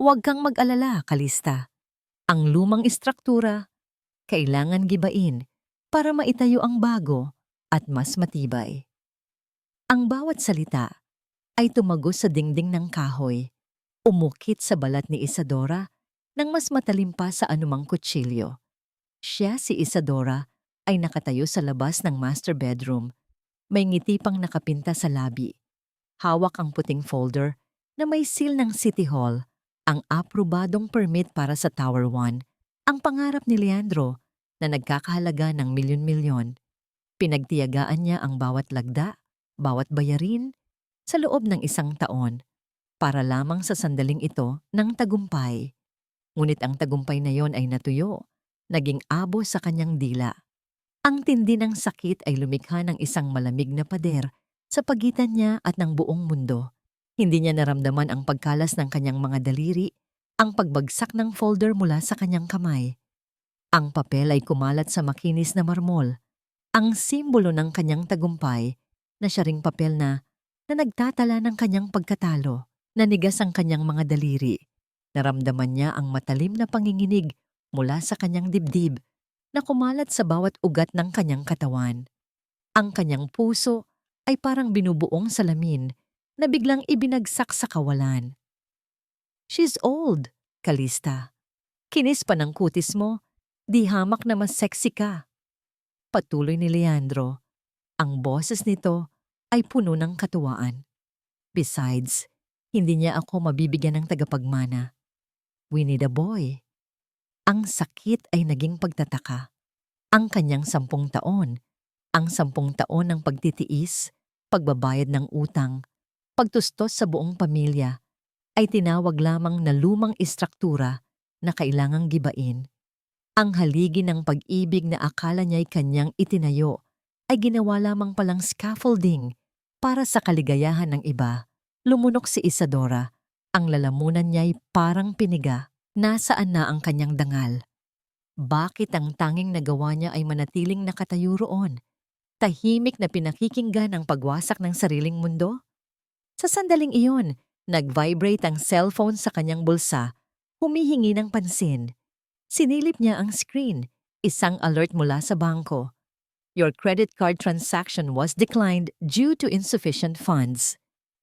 Huwag kang mag-alala, Kalista. Ang lumang istruktura, kailangan gibain para maitayo ang bago at mas matibay. Ang bawat salita ay tumagos sa dingding ng kahoy, umukit sa balat ni Isadora nang mas matalim pa sa anumang kutsilyo. Siya, si Isadora, ay nakatayo sa labas ng master bedroom. May ngiti pang nakapinta sa labi. Hawak ang puting folder na may seal ng City Hall, ang aprobadong permit para sa Tower 1, ang pangarap ni Leandro na nagkakahalaga ng milyon-milyon. Pinagtiyagaan niya ang bawat lagda, bawat bayarin, sa loob ng 1 taon, para lamang sa sandaling ito ng tagumpay. Ngunit ang tagumpay na yon ay natuyo, naging abo sa kanyang dila. Ang tindi ng sakit ay lumikha ng isang malamig na pader sa pagitan niya at ng buong mundo. Hindi niya naramdaman ang pagkalas ng kanyang mga daliri, ang pagbagsak ng folder mula sa kanyang kamay. Ang papel ay kumalat sa makinis na marmol, ang simbolo ng kanyang tagumpay, na siya ring papel na nagtatala ng kanyang pagkatalo. Nanigas ang kanyang mga daliri. Naramdaman niya ang matalim na panginginig mula sa kanyang dibdib na kumalat sa bawat ugat ng kanyang katawan. Ang kanyang puso ay parang binubuong salamin na biglang ibinagsak sa kawalan. She's old, Kalista. Kinis pa ng kutis mo, di hamak na mas sexy ka. Patuloy ni Leandro. Ang boses nito ay puno ng katuwaan. Besides, hindi niya ako mabibigyan ng tagapagmana. We need a boy. Ang sakit ay naging pagtataka. Ang kanyang 10 taon, ang 10 taon ng pagtitiis, pagbabayad ng utang, pagtustos sa buong pamilya, ay tinawag lamang na lumang istruktura na kailangang gibain. Ang haligi ng pag-ibig na akala niya'y kanyang itinayo ay ginawa lamang palang scaffolding para sa kaligayahan ng iba. Lumunok si Isadora. Ang lalamunan niya'y parang piniga. Nasaan na ang kanyang dangal? Bakit ang tanging nagawa niya ay manatiling nakatayo roon? Tahimik na pinakikinggan ang pagwasak ng sariling mundo? Sa sandaling iyon, nag-vibrate ang cellphone sa kanyang bulsa, humihingi ng pansin. Sinilip niya ang screen, isang alert mula sa bangko. Your credit card transaction was declined due to insufficient funds.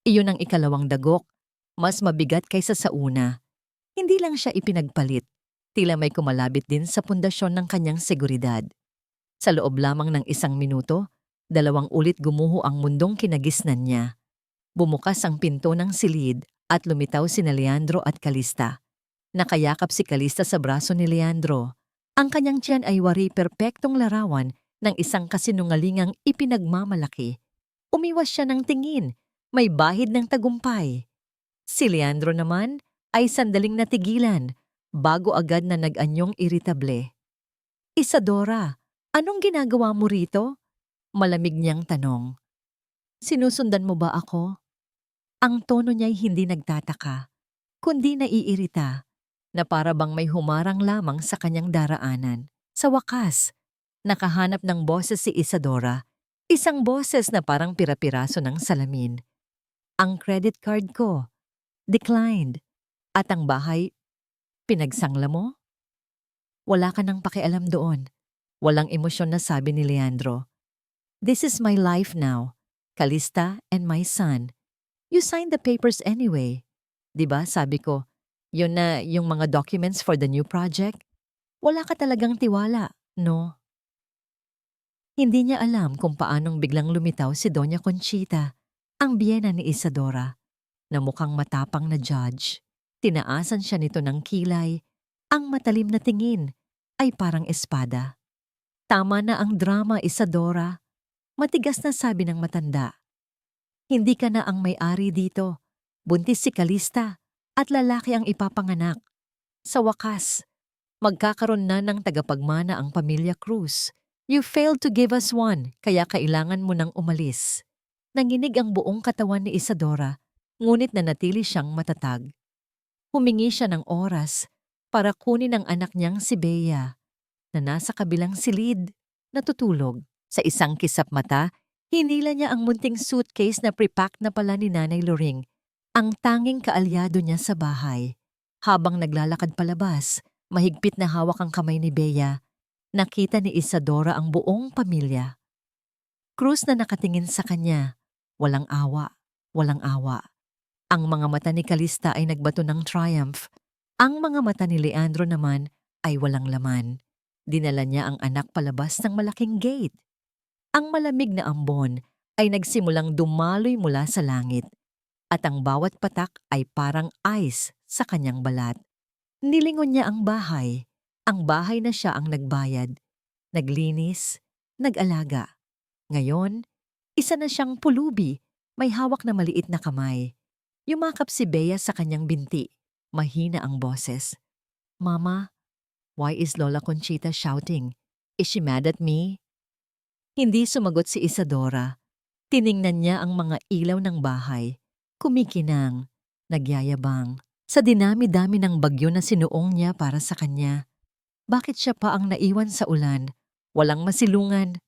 Iyon ang ikalawang dagok, mas mabigat kaysa sa una. Hindi lang siya ipinagpalit, tila may kumalabit din sa pundasyon ng kanyang seguridad. Sa loob lamang ng 1 minuto, 2 ulit gumuho ang mundong kinagisnan niya. Bumukas ang pinto ng silid at lumitaw sina Leandro at Kalista. Nakayakap si Kalista sa braso ni Leandro. Ang kanyang tiyan ay wari perpektong larawan ng isang kasinungalingang ipinagmamalaki. Umiwas siya ng tingin, may bahid ng tagumpay. Si Leandro naman ay sandaling natigilan, bago agad na nag-anyong iritable. Isadora, anong ginagawa mo rito? Malamig niyang tanong. Sinusundan mo ba ako? Ang tono niya'y hindi nagtataka, kundi naiirita, na para bang may humarang lamang sa kanyang daraanan. Sa wakas, nakahanap ng boses si Isadora, isang boses na parang pira-piraso ng salamin. Ang credit card ko, declined. At ang bahay, pinagsangla mo? Wala ka nang pakialam doon. Walang emosyon na sabi ni Leandro. This is my life now, Kalista and my son. You signed the papers anyway. Diba sabi ko, yun na yung mga documents for the new project? Wala ka talagang tiwala, no? Hindi niya alam kung paanong biglang lumitaw si Doña Conchita, ang biyena ni Isadora, na mukhang matapang na judge. Tinaasan siya nito ng kilay. Ang matalim na tingin ay parang espada. Tama na ang drama, Isadora. Matigas na sabi ng matanda. Hindi ka na ang may-ari dito. Buntis si Kalista at lalaki ang ipapanganak. Sa wakas, magkakaroon na ng tagapagmana ang pamilya Cruz. You failed to give us one, kaya kailangan mo nang umalis. Nanginig ang buong katawan ni Isadora, ngunit nanatili siyang matatag. Humingi siya ng oras para kunin ang anak niyang si Bea, na nasa kabilang silid, natutulog. Sa isang kisap mata, hinila niya ang munting suitcase na pre-pack na pala ni Nanay Loring, ang tanging kaalyado niya sa bahay. Habang naglalakad palabas, mahigpit na hawak ang kamay ni Bea, nakita ni Isadora ang buong pamilya. Cruz na nakatingin sa kanya, walang awa, walang awa. Ang mga mata ni Calista ay nagbato ng triumph. Ang mga mata ni Leandro naman ay walang laman. Dinala niya ang anak palabas ng malaking gate. Ang malamig na ambon ay nagsimulang dumaloy mula sa langit at ang bawat patak ay parang ice sa kanyang balat. Nilingon niya ang bahay na siya ang nagbayad, naglinis, nag-alaga. Ngayon, isa na siyang pulubi, may hawak na maliit na kamay. Yumakap si Bea sa kanyang binti, mahina ang boses. Mama, why is Lola Conchita shouting? Is she mad at me? Hindi sumagot si Isadora. Tiningnan niya ang mga ilaw ng bahay. Kumikinang, nagyayabang. Sa dinami-dami ng bagyo na sinuong niya para sa kanya. Bakit siya pa ang naiwan sa ulan? Walang masilungan.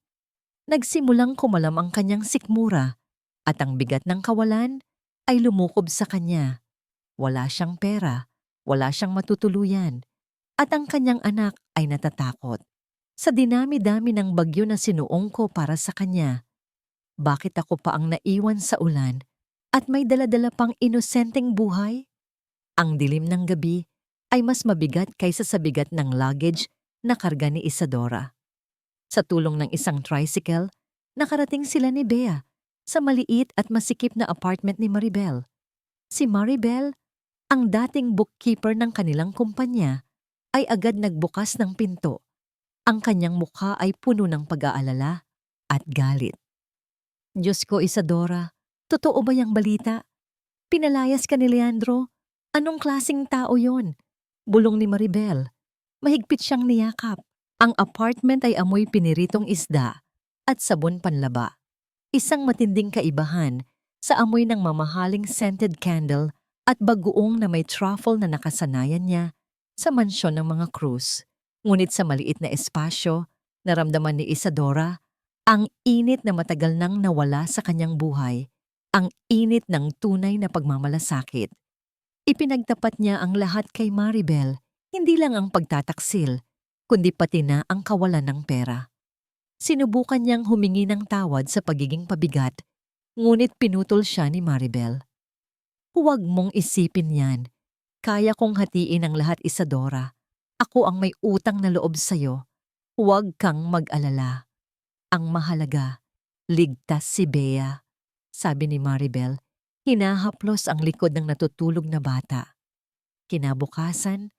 Nagsimulang kumalam ang kanyang sikmura at ang bigat ng kawalan ay lumukob sa kanya. Wala siyang pera, wala siyang matutuluyan, at ang kanyang anak ay natatakot. Sa dinami-dami ng bagyo na sinuong ko para sa kanya, bakit ako pa ang naiwan sa ulan at may daladala pang inosenteng buhay? Ang dilim ng gabi ay mas mabigat kaysa sa bigat ng luggage na karga ni Isadora. Sa tulong ng isang tricycle, nakarating sila ni Bea sa maliit at masikip na apartment ni Maribel. Si Maribel, ang dating bookkeeper ng kanilang kumpanya, ay agad nagbukas ng pinto. Ang kanyang mukha ay puno ng pag-aalala at galit. Diyos ko, Isadora, totoo ba yung balita? Pinalayas ka ni Leandro? Anong klasing tao yon? Bulong ni Maribel. Mahigpit siyang niyakap. Ang apartment ay amoy piniritong isda at sabon panlaba. Isang matinding kaibahan sa amoy ng mamahaling scented candle at bagoong na may truffle na nakasanayan niya sa mansyon ng mga Cruz. Ngunit sa maliit na espasyo, naramdaman ni Isadora ang init na matagal nang nawala sa kanyang buhay, ang init ng tunay na pagmamalasakit. Ipinagtapat niya ang lahat kay Maribel, hindi lang ang pagtataksil, kundi pati na ang kawalan ng pera. Sinubukan niyang humingi ng tawad sa pagiging pabigat, ngunit pinutol siya ni Maribel. Huwag mong isipin yan. Kaya kong hatiin ang lahat, Isadora. Ako ang may utang na loob sa'yo. Huwag kang mag-alala. Ang mahalaga, ligtas si Bea, sabi ni Maribel. Hinahaplos ang likod ng natutulog na bata. Kinabukasan,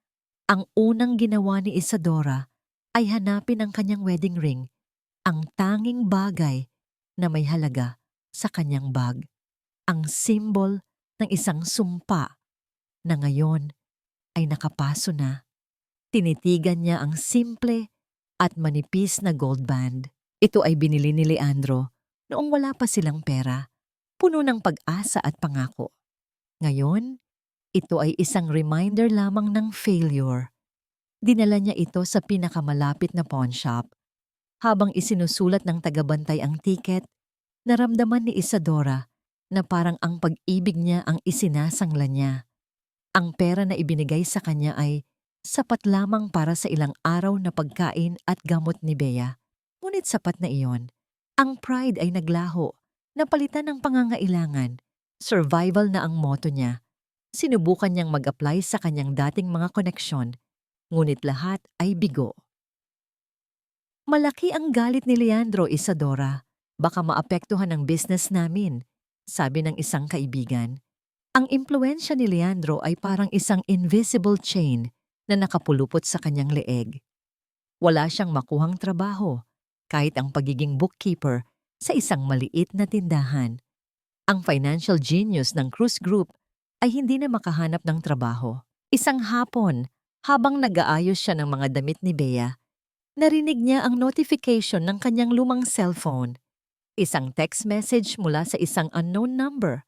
ang unang ginawa ni Isadora ay hanapin ang kanyang wedding ring, ang tanging bagay na may halaga sa kanyang bag, ang simbol ng isang sumpa na ngayon ay nakapaso na. Tinitigan niya ang simple at manipis na gold band. Ito ay binili ni Leandro noong wala pa silang pera, puno ng pag-asa at pangako. Ngayon, ito ay isang reminder lamang ng failure. Dinala niya ito sa pinakamalapit na pawn shop. Habang isinusulat ng tagabantay ang tiket, naramdaman ni Isadora na parang ang pag-ibig niya ang isinasangla niya. Ang pera na ibinigay sa kanya ay sapat lamang para sa ilang araw na pagkain at gamot ni Bea. Ngunit sapat na iyon. Ang pride ay naglaho, napalitan ng pangangailangan. Survival na ang motto niya. Sinubukan niyang mag-apply sa kanyang dating mga koneksyon, ngunit lahat ay bigo. Malaki ang galit ni Leandro, Isadora. Baka maapektuhan ang business namin, sabi ng isang kaibigan. Ang impluensya ni Leandro ay parang isang invisible chain na nakapulupot sa kanyang leeg. Wala siyang makuhang trabaho, kahit ang pagiging bookkeeper sa isang maliit na tindahan. Ang financial genius ng Cruz Group ay hindi na makahanap ng trabaho. Isang hapon, habang nag-aayos siya ng mga damit ni Bea, narinig niya ang notification ng kanyang lumang cellphone. Isang text message mula sa isang unknown number.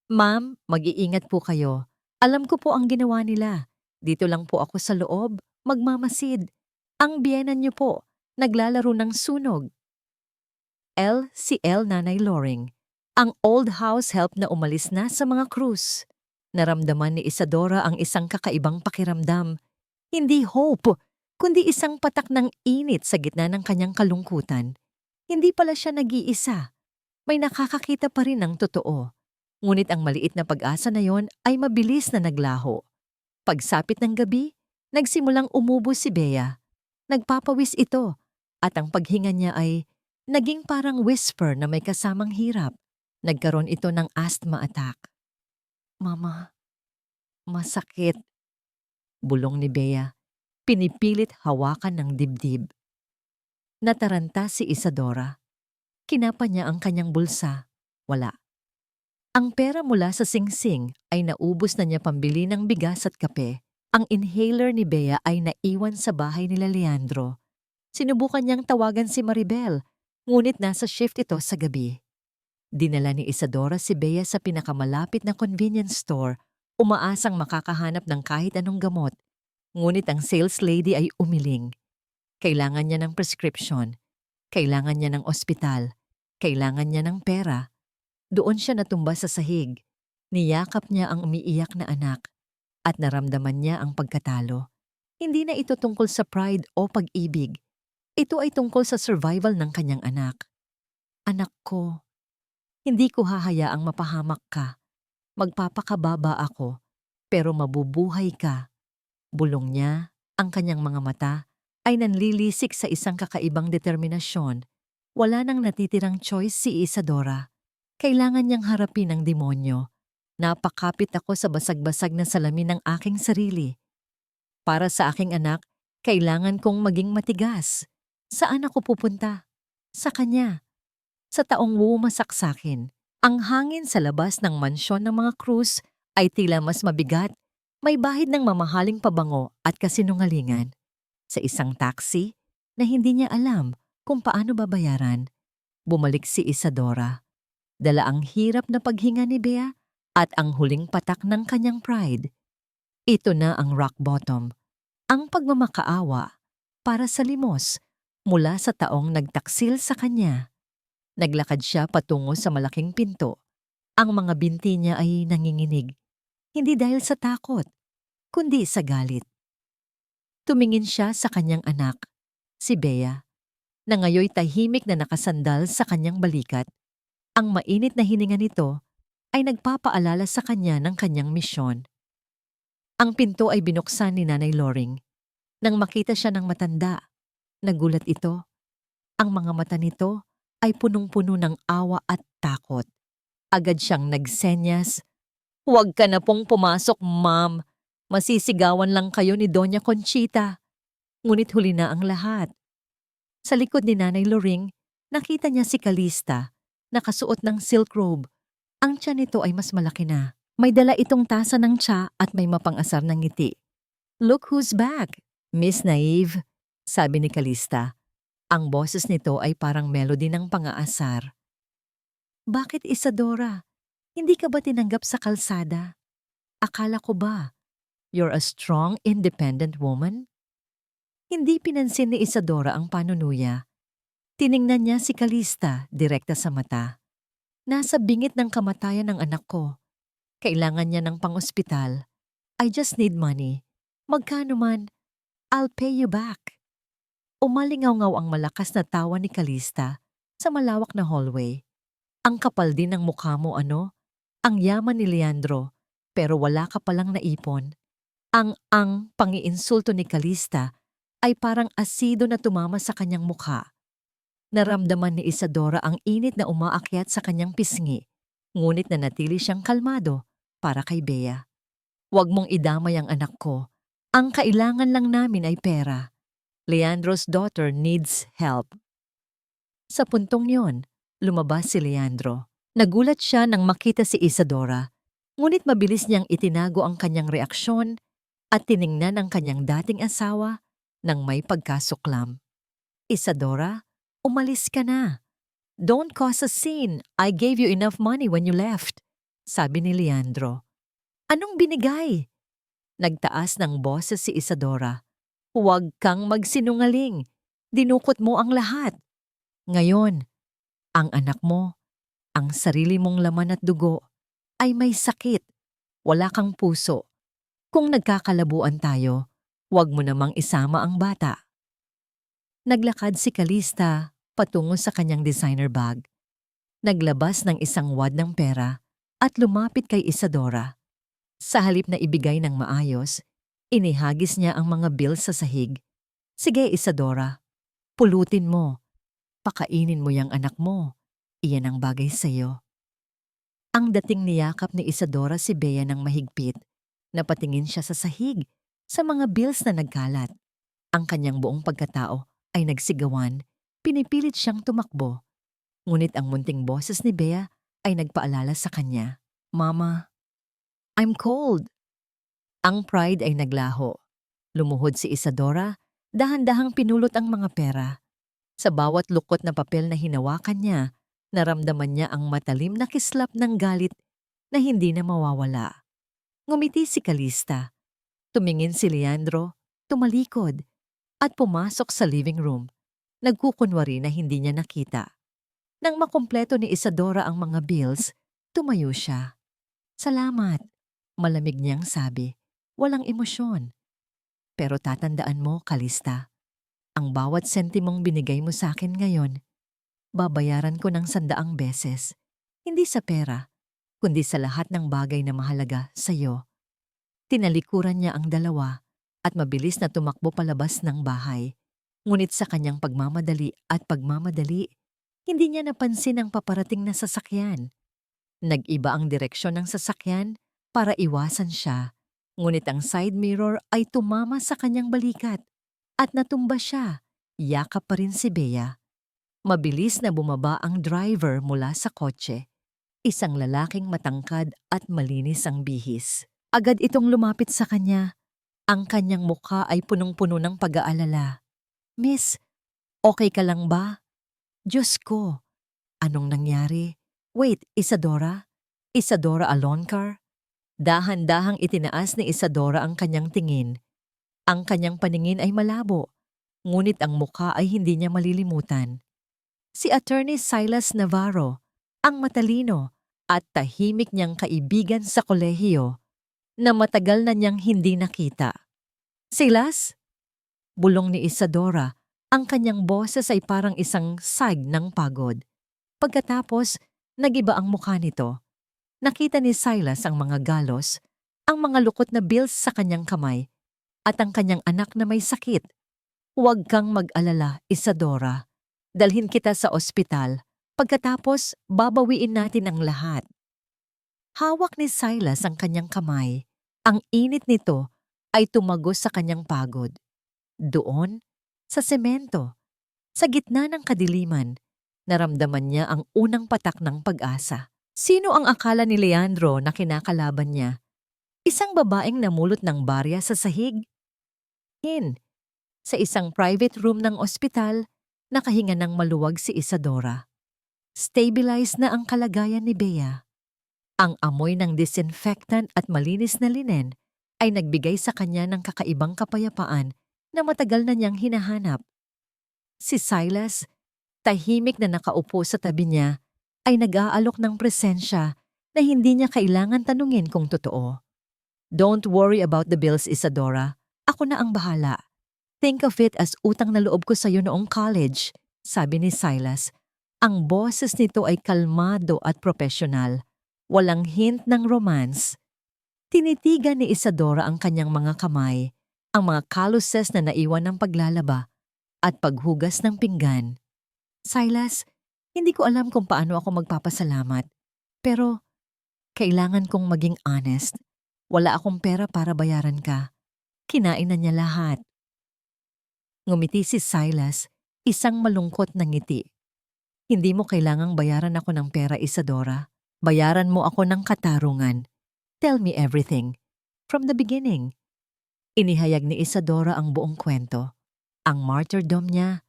Ma'am, mag-iingat po kayo. Alam ko po ang ginawa nila. Dito lang po ako sa loob, magmamasid. Ang biyenan niyo po, naglalaro ng sunog. Si Nanay Loring. Ang old house help na umalis na sa mga Cruz. Naramdaman ni Isadora ang isang kakaibang pakiramdam. Hindi hope, kundi isang patak ng init sa gitna ng kanyang kalungkutan. Hindi pala siya nag-iisa. May nakakakita pa rin ng totoo. Ngunit ang maliit na pag-asa na yon ay mabilis na naglaho. Pagsapit ng gabi, nagsimulang umubo si Bea. Nagpapawis ito at ang paghinga niya ay naging parang whisper na may kasamang hirap. Nagkaroon ito ng asthma attack. Mama, masakit. Bulong ni Bea. Pinipilit hawakan ng dibdib. Nataranta si Isadora. Kinapa niya ang kanyang bulsa. Wala. Ang pera mula sa singsing ay naubos na niya pambili ng bigas at kape. Ang inhaler ni Bea ay naiwan sa bahay nila Leandro. Sinubukan niyang tawagan si Maribel, ngunit nasa shift ito sa gabi. Dinala ni Isadora si Bea sa pinakamalapit na convenience store, umaasang makakahanap ng kahit anong gamot. Ngunit ang sales lady ay umiling. Kailangan niya ng prescription, kailangan niya ng ospital, kailangan niya ng pera. Doon siya natumba sa sahig. Niyakap niya ang umiiyak na anak at naramdaman niya ang pagkatalo. Hindi na ito tungkol sa pride o pag-ibig. Ito ay tungkol sa survival ng kanyang anak. Anak ko, hindi ko hahayaang mapahamak ka. Magpapakababa ako, pero mabubuhay ka. Bulong niya, ang kanyang mga mata ay nanlilisik sa isang kakaibang determinasyon. Wala nang natitirang choice si Isadora. Kailangan niyang harapin ang demonyo. Napakapit ako sa basag-basag na salamin ng aking sarili. Para sa aking anak, kailangan kong maging matigas. Saan ako pupunta? Sa kanya. Sa taong wumasak sakin, ang hangin sa labas ng mansyon ng mga Cruz ay tila mas mabigat, may bahid ng mamahaling pabango at kasinungalingan. Sa isang taxi na hindi niya alam kung paano babayaran, bumalik si Isadora. Dala ang hirap na paghinga ni Bea at ang huling patak ng kanyang pride. Ito na ang rock bottom, ang pagmamakaawa para sa limos mula sa taong nagtaksil sa kanya. Naglakad siya patungo sa malaking pinto. Ang mga binti niya ay nanginginig, hindi dahil sa takot, kundi sa galit. Tumingin siya sa kanyang anak, si Bea, na ngayoy tahimik na nakasandal sa kanyang balikat. Ang mainit na hininga nito ay nagpapaalala sa kanya ng kanyang misyon. Ang pinto ay binuksan ni Nanay Loring. Nang makita siya ng matanda, nagulat ito. Ang mga mata nito ay punong-puno ng awa at takot. Agad siyang nagsenyas. "Huwag ka na pong pumasok, ma'am. Masisigawan lang kayo ni Doña Conchita." Ngunit huli na ang lahat. Sa likod ni Nanay Loring, nakita niya si Calista, nakasuot ng silk robe. Ang tiyan nito ay mas malaki na. May dala itong tasa ng tsa at may mapang-asar ng ngiti. "Look who's back, Miss Naive," sabi ni Calista. Ang boses nito ay parang melody ng pang-aasar. "Bakit, Isadora? Hindi ka ba tinanggap sa kalsada? Akala ko ba, you're a strong, independent woman?" Hindi pinansin ni Isadora ang panunuya. Tiningnan niya si Calista direkta sa mata. "Nasa bingit ng kamatayan ng anak ko. Kailangan niya ng pang-ospital. I just need money. Magkano man, I'll pay you back." Umalingaw-ngaw ang malakas na tawa ni Calista sa malawak na hallway. "Ang kapal din ng mukha mo, ano? Ang yaman ni Leandro, pero wala ka palang naipon." Ang pangiinsulto ni Calista ay parang asido na tumama sa kanyang mukha. Naramdaman ni Isadora ang init na umaakyat sa kanyang pisngi, ngunit nanatili siyang kalmado para kay Bea. "Huwag mong idamay ang anak ko. Ang kailangan lang namin ay pera. Leandro's daughter needs help." Sa puntong yon, lumabas si Leandro. Nagulat siya nang makita si Isadora, ngunit mabilis niyang itinago ang kanyang reaksyon at tiningnan ang kanyang dating asawa nang may pagkasuklam. "Isadora, umalis ka na. Don't cause a scene. I gave you enough money when you left," sabi ni Leandro. "Anong binigay?" Nagtaas ng boses si Isadora. "Huwag kang magsinungaling. Dinukot mo ang lahat. Ngayon, ang anak mo, ang sarili mong laman at dugo, ay may sakit. Wala kang puso. Kung nagkakalabuan tayo, huwag mo namang isama ang bata. Naglakad si Calista patungo sa kanyang designer bag. Naglabas ng isang wad ng pera at lumapit kay Isadora. Sa halip na ibigay ng maayos, inihagis niya ang mga bills sa sahig. Sige Isadora, pulutin mo. Pakainin mo yang anak mo. Iyan ang bagay sa'yo. Ang dating niyakap ni Isadora si Bea ng mahigpit. Napatingin siya sa sahig, sa mga bills na nagkalat. Ang kanyang buong pagkatao ay nagsigawan, pinipilit siyang tumakbo. Ngunit ang munting boses ni Bea ay nagpaalala sa kanya, Mama, I'm cold. Ang pride ay naglaho. Lumuhod si Isadora, dahan-dahang pinulot ang mga pera. Sa bawat lukot na papel na hinawakan niya, naramdaman niya ang matalim na kislap ng galit na hindi na mawawala. Ngumiti si Calista. Tumingin si Leandro, tumalikod, at pumasok sa living room. Nagkukunwari na hindi niya nakita. Nang makumpleto ni Isadora ang mga bills, tumayo siya. Salamat, malamig niyang sabi. Walang emosyon. Pero tatandaan mo, Calista, ang bawat sentimong binigay mo sa akin ngayon, babayaran ko ng 100 beses. Hindi sa pera, kundi sa lahat ng bagay na mahalaga sa iyo. Tinalikuran niya ang dalawa at mabilis na tumakbo palabas ng bahay. Ngunit sa kanyang pagmamadali, hindi niya napansin ang paparating na sasakyan. Nag-iba ang direksyon ng sasakyan para iwasan siya. Ngunit ang side mirror ay tumama sa kanyang balikat at natumba siya. Yakap pa rin si Bea. Mabilis na bumaba ang driver mula sa kotse. Isang lalaking matangkad at malinis ang bihis. Agad itong lumapit sa kanya. Ang kanyang mukha ay punong-puno ng pag-aalala. Miss, okay ka lang ba? Diyos ko, anong nangyari? Wait, Isadora? Isadora Aloncar? Dahan-dahang itinaas ni Isadora ang kanyang tingin. Ang kanyang paningin ay malabo, ngunit ang mukha ay hindi niya malilimutan. Si Attorney Silas Navarro, ang matalino at tahimik niyang kaibigan sa kolehiyo na matagal na niyang hindi nakita. Silas? Bulong ni Isadora, ang kanyang boses ay parang isang sag ng pagod. Pagkatapos, nagiba ang mukha nito. Nakita ni Silas ang mga galos, ang mga lukot na bills sa kanyang kamay, at ang kanyang anak na may sakit. Huwag kang mag-alala, Isadora. Dalhin kita sa ospital. Pagkatapos, babawiin natin ang lahat. Hawak ni Silas ang kanyang kamay. Ang init nito ay tumagos sa kanyang pagod. Doon, sa semento, sa gitna ng kadiliman, naramdaman niya ang unang patak ng pag-asa. Sino ang akala ni Leandro na kinakalaban niya? Isang babaeng namulot ng barya sa sahig? Sa isang private room ng ospital, nakahinga ng maluwag si Isadora. Stabilized na ang kalagayan ni Bea. Ang amoy ng disinfectant at malinis na linen ay nagbigay sa kanya ng kakaibang kapayapaan na matagal na niyang hinahanap. Si Silas, tahimik na nakaupo sa tabi niya, ay nag-aalok ng presensya na hindi niya kailangan tanungin kung totoo. Don't worry about the bills, Isadora. Ako na ang bahala. Think of it as utang na loob ko sa iyo noong college, sabi ni Silas. Ang boses nito ay kalmado at profesional. Walang hint ng romance. Tinitigan ni Isadora ang kanyang mga kamay, ang mga calluses na naiwan ng paglalaba at paghugas ng pinggan. Silas, hindi ko alam kung paano ako magpapasalamat. Pero, kailangan kong maging honest. Wala akong pera para bayaran ka. Kinain na niya lahat. Ngumiti si Silas, isang malungkot na ngiti. Hindi mo kailangang bayaran ako ng pera, Isadora. Bayaran mo ako ng katarungan. Tell me everything. From the beginning. Inihayag ni Isadora ang buong kwento. Ang martyrdom niya,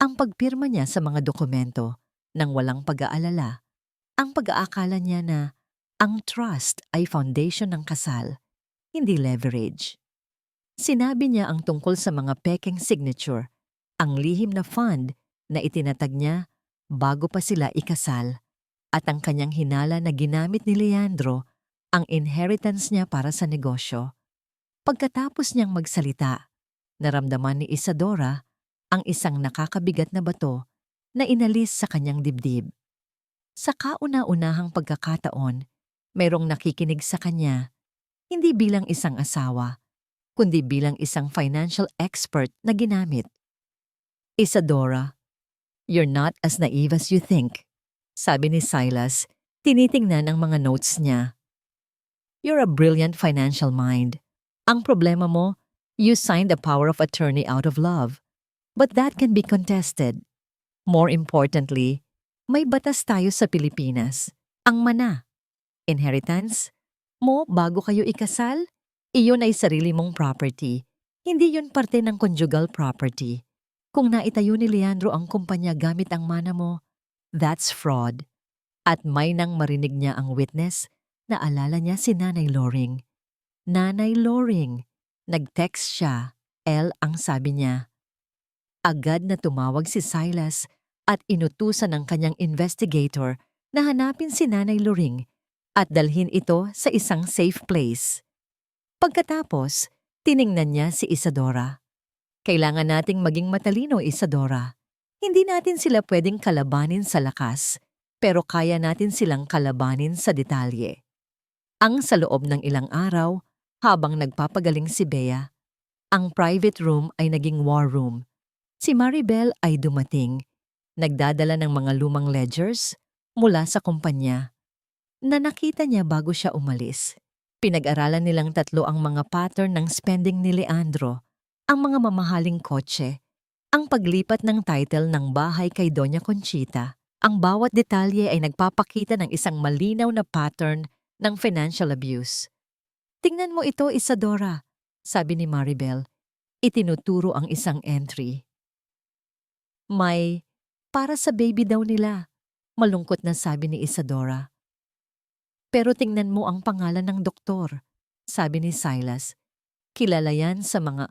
ang pagpirma niya sa mga dokumento nang walang pag-aalala, ang pag-aakala niya na ang trust ay foundation ng kasal, hindi leverage. Sinabi niya ang tungkol sa mga peking signature, ang lihim na fund na itinatag niya bago pa sila ikasal, at ang kanyang hinala na ginamit ni Leandro ang inheritance niya para sa negosyo. Pagkatapos niyang magsalita, naramdaman ni Isadora ang isang nakakabigat na bato na inalis sa kanyang dibdib. Sa kauna-unahang pagkakataon, mayroong nakikinig sa kanya, hindi bilang isang asawa, kundi bilang isang financial expert na ginamit. Isadora, you're not as naive as you think, sabi ni Silas, tinitingnan ang mga notes niya. You're a brilliant financial mind. Ang problema mo, you signed a power of attorney out of love. But that can be contested. More importantly, may batas tayo sa Pilipinas. Ang mana. Inheritance mo bago kayo ikasal, iyon ay sarili mong property. Hindi yun parte ng conjugal property. Kung naitayo ni Leandro ang kumpanya gamit ang mana mo, that's fraud. At may nang marinig niya ang witness, naalala niya si Nanay Loring. Nanay Loring, nag-text siya, L ang sabi niya. Agad na tumawag si Silas at inutusan ng kanyang investigator na hanapin si Nanay Loring at dalhin ito sa isang safe place. Pagkatapos, tiningnan niya si Isadora. Kailangan nating maging matalino, Isadora. Hindi natin sila pwedeng kalabanin sa lakas, pero kaya natin silang kalabanin sa detalye. Ang sa loob ng ilang araw, habang nagpapagaling si Bea, ang private room ay naging war room. Si Maribel ay dumating, nagdadala ng mga lumang ledgers mula sa kumpanya na nakita niya bago siya umalis. Pinag-aralan nilang tatlo ang mga pattern ng spending ni Leandro, ang mga mamahaling kotse, ang paglipat ng title ng bahay kay Doña Conchita. Ang bawat detalye ay nagpapakita ng isang malinaw na pattern ng financial abuse. Tingnan mo ito, Isadora, sabi ni Maribel. Itinuturo ang isang entry. May, para sa baby daw nila, malungkot na sabi ni Isadora. Pero tingnan mo ang pangalan ng doktor, sabi ni Silas. Kilala yan sa mga...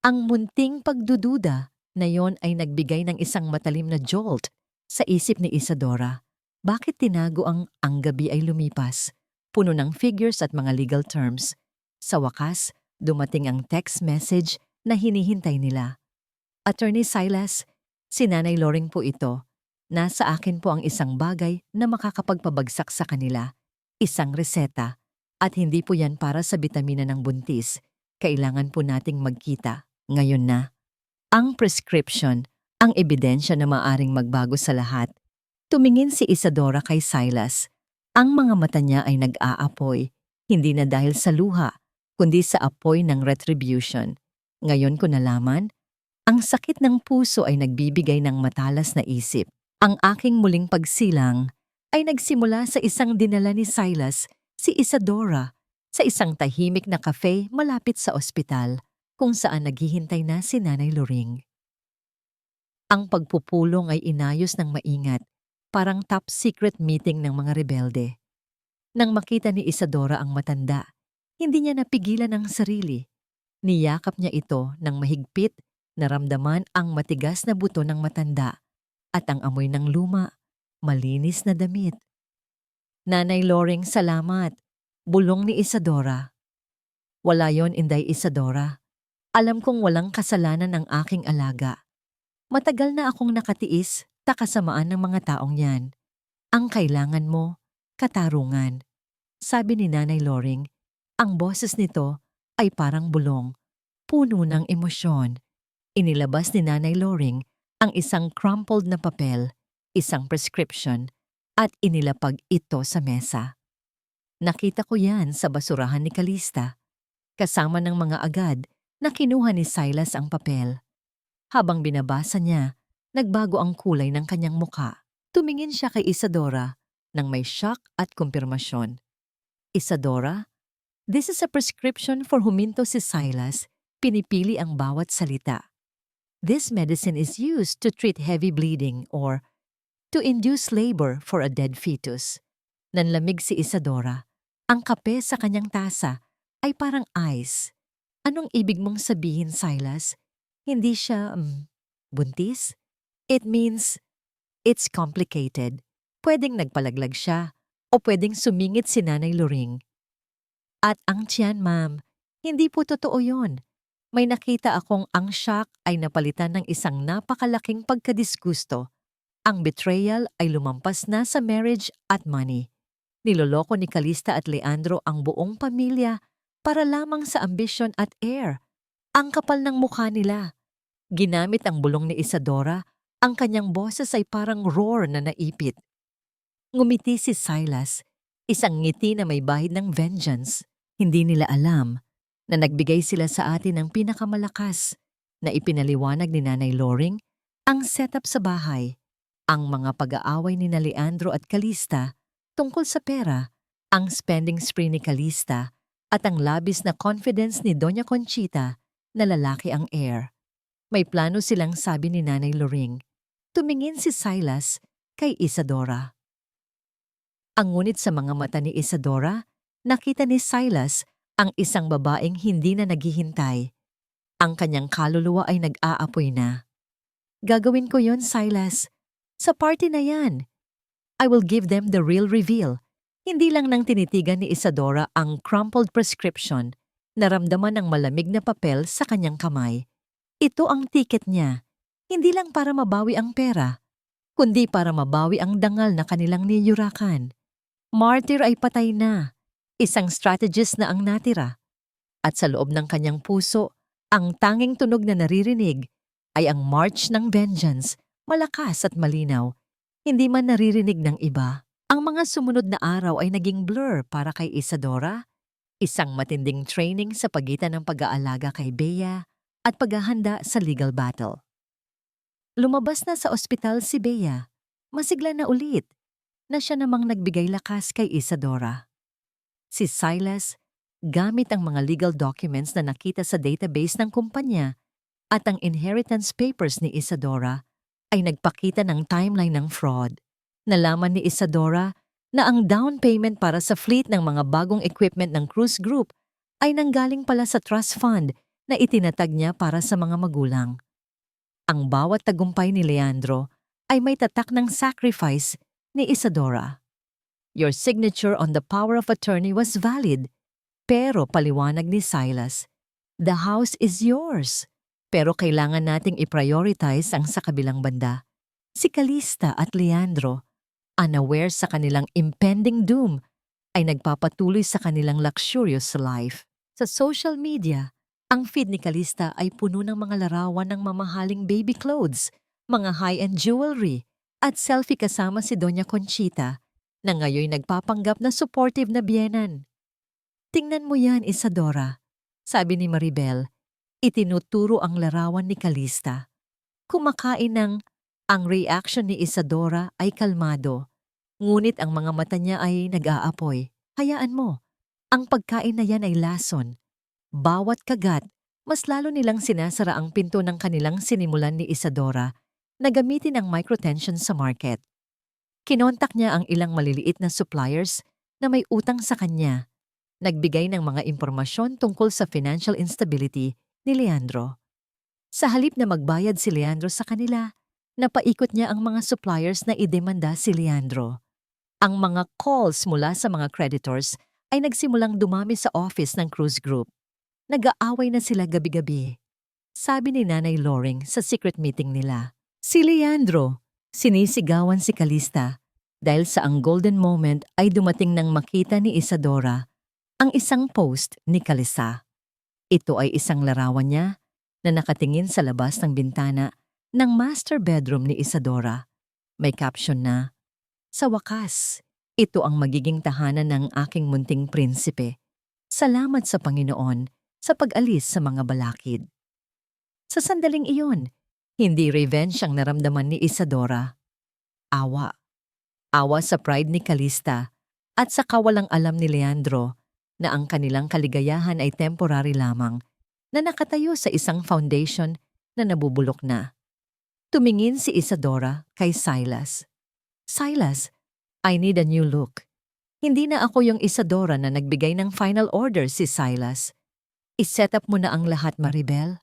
Ang munting pagdududa na yon ay nagbigay ng isang matalim na jolt sa isip ni Isadora. Bakit tinago ang gabi ay lumipas? Puno ng figures at mga legal terms. Sa wakas, dumating ang text message na hinihintay nila. Attorney Silas, si Nanay Loring po ito. Nasa akin po ang isang bagay na makakapagpabagsak sa kanila. Isang reseta. At hindi po yan para sa bitamina ng buntis. Kailangan po nating magkita. Ngayon na. Ang prescription, ang ebidensya na maaring magbago sa lahat. Tumingin si Isadora kay Silas. Ang mga mata niya ay nag-aapoy, hindi na dahil sa luha, kundi sa apoy ng retribution. Ngayon ko nalaman, ang sakit ng puso ay nagbibigay ng matalas na isip. Ang aking muling pagsilang ay nagsimula sa isang dinala ni Silas, si Isadora, sa isang tahimik na cafe malapit sa ospital, kung saan naghihintay na si Nanay Loring. Ang pagpupulong ay inayos ng maingat, parang top secret meeting ng mga rebelde. Nang makita ni Isadora ang matanda, hindi niya napigilan ang sarili. Niyakap niya ito ng mahigpit, naramdaman ang matigas na buto ng matanda at ang amoy ng luma, malinis na damit. Nanay Loring, salamat. Bulong ni Isadora. Wala yon, Inday Isadora. Alam kong walang kasalanan ng aking alaga. Matagal na akong nakatiis sa kasamaan ng mga taong yan. Ang kailangan mo, katarungan. Sabi ni Nanay Loring, ang boses nito ay parang bulong, puno ng emosyon. Inilabas ni Nanay Loring ang isang crumpled na papel, isang prescription, at inilapag ito sa mesa. Nakita ko yan sa basurahan ni Calista, kasama ng mga agad na kinuha ni Silas ang papel. Habang binabasa niya, nagbago ang kulay ng kanyang muka. Tumingin siya kay Isadora nang may shock at kumpirmasyon. Isadora, this is a prescription for huminto si Silas. Pinipili ang bawat salita. This medicine is used to treat heavy bleeding or to induce labor for a dead fetus. Nanlamig si Isadora. Ang kape sa kanyang tasa ay parang ice. Anong ibig mong sabihin, Silas? Hindi siya, buntis? It means, it's complicated. Pwedeng nagpalaglag siya O pwedeng sumingit si Nanay Loring. At ang tiyan, ma'am, hindi po totoo yon. May nakita akong ang shock ay napalitan ng isang napakalaking pagkadisgusto. Ang betrayal ay lumampas na sa marriage at money. Niloloko ni Calista at Leandro ang buong pamilya para lamang sa ambisyon at heir. Ang kapal ng mukha nila. Ginamit ang bulong ni Isadora, ang kanyang boses ay parang roar na naipit. Ngumiti si Silas, isang ngiti na may bahid ng vengeance. Hindi nila alam na nagbigay sila sa atin ng pinakamalakas na ipinaliwanag ni Nanay Loring ang setup sa bahay, ang mga pag-aaway ni Leandro at Calista tungkol sa pera, ang spending spree ni Calista at ang labis na confidence ni Doña Conchita na lalaki ang heir. May plano silang sabi ni Nanay Loring. Tumingin si Silas kay Isadora. Ang ngunit sa mga mata ni Isadora, nakita ni Silas ang isang babaeng hindi na naghihintay. Ang kanyang kaluluwa ay nag-aapoy na. Gagawin ko yon, Silas. Sa party na yan. I will give them the real reveal. Hindi lang nang tinitigan ni Isadora ang crumpled prescription, naramdaman ang malamig na papel sa kanyang kamay. Ito ang ticket niya. Hindi lang para mabawi ang pera, kundi para mabawi ang dangal na kanilang niyurakan. Martyr ay patay na. Isang strategist na ang natira. At sa loob ng kanyang puso, ang tanging tunog na naririnig ay ang march ng vengeance, malakas at malinaw. Hindi man naririnig ng iba. Ang mga sumunod na araw ay naging blur para kay Isadora, isang matinding training sa pagitan ng pag-aalaga kay Bea at paghahanda sa legal battle. Lumabas na sa ospital si Bea, masigla na ulit, na siya namang nagbigay lakas kay Isadora. Si Silas, gamit ang mga legal documents na nakita sa database ng kumpanya at ang inheritance papers ni Isadora, ay nagpakita ng timeline ng fraud. Nalaman ni Isadora na ang down payment para sa fleet ng mga bagong equipment ng cruise group ay nanggaling pala sa trust fund na itinatag niya para sa mga magulang. Ang bawat tagumpay ni Leandro ay may tatak ng sacrifice ni Isadora. Your signature on the power of attorney was valid, pero paliwanag ni Silas, the house is yours. Pero kailangan nating i-prioritize ang sa kabilang banda. Si Calista at Leandro, unaware sa kanilang impending doom, ay nagpapatuloy sa kanilang luxurious life. Sa social media, ang feed ni Calista ay puno ng mga larawan ng mamahaling baby clothes, mga high-end jewelry, at selfie kasama si Doña Conchita, na ngayon nagpapanggap na supportive na biyenan. Tingnan mo yan, Isadora, sabi ni Maribel. Itinuturo ang larawan ni Calista. Kumakain ng ang reaction ni Isadora ay kalmado, ngunit ang mga mata niya ay nag-aapoy. Hayaan mo, ang pagkain na yan ay lason. Bawat kagat, mas lalo nilang sinasara ang pinto ng kanilang sinimulan ni Isadora na gamitin ang microtension sa market. Kinontak niya ang ilang maliliit na suppliers na may utang sa kanya. Nagbigay ng mga impormasyon tungkol sa financial instability ni Leandro. Sa halip na magbayad si Leandro sa kanila, napaikot niya ang mga suppliers na idemanda si Leandro. Ang mga calls mula sa mga creditors ay nagsimulang dumami sa office ng cruise group. Nag-aaway na sila gabi-gabi. Sabi ni Nanay Loring sa secret meeting nila. Si Leandro, sinisigawan si Calista dahil sa ang golden moment ay dumating nang makita ni Isadora ang isang post ni Calista. Ito ay isang larawan niya na nakatingin sa labas ng bintana ng master bedroom ni Isadora. May caption na, "Sa wakas, ito ang magiging tahanan ng aking munting prinsipe. Salamat sa Panginoon sa pag-alis sa mga balakid." Sa sandaling iyon, hindi revenge ang naramdaman ni Isadora. Awa. Awa sa pride ni Calista at sa kawalang alam ni Leandro na ang kanilang kaligayahan ay temporary lamang na nakatayo sa isang foundation na nabubulok na. Tumingin si Isadora kay Silas. Silas, I need a new look. Hindi na ako yung Isadora na nagbigay ng final order, si Silas. I-set up mo na ang lahat, Maribel.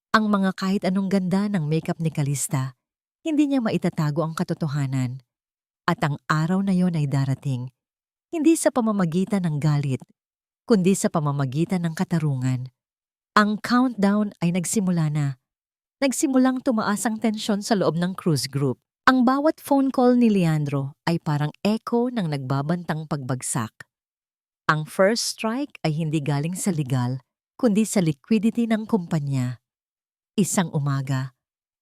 Ang mga kahit anong ganda ng makeup ni Calista, hindi niya maitatago ang katotohanan. At ang araw na yon ay darating. hindi sa pamamagitan ng galit, kundi sa pamamagitan ng katarungan. Ang countdown ay nagsimula na. Nagsimulang tumaas ang tensyon sa loob ng cruise group. Ang bawat phone call ni Leandro ay parang echo ng nagbabantang pagbagsak. Ang first strike ay hindi galing sa legal, kundi sa liquidity ng kumpanya. Isang umaga,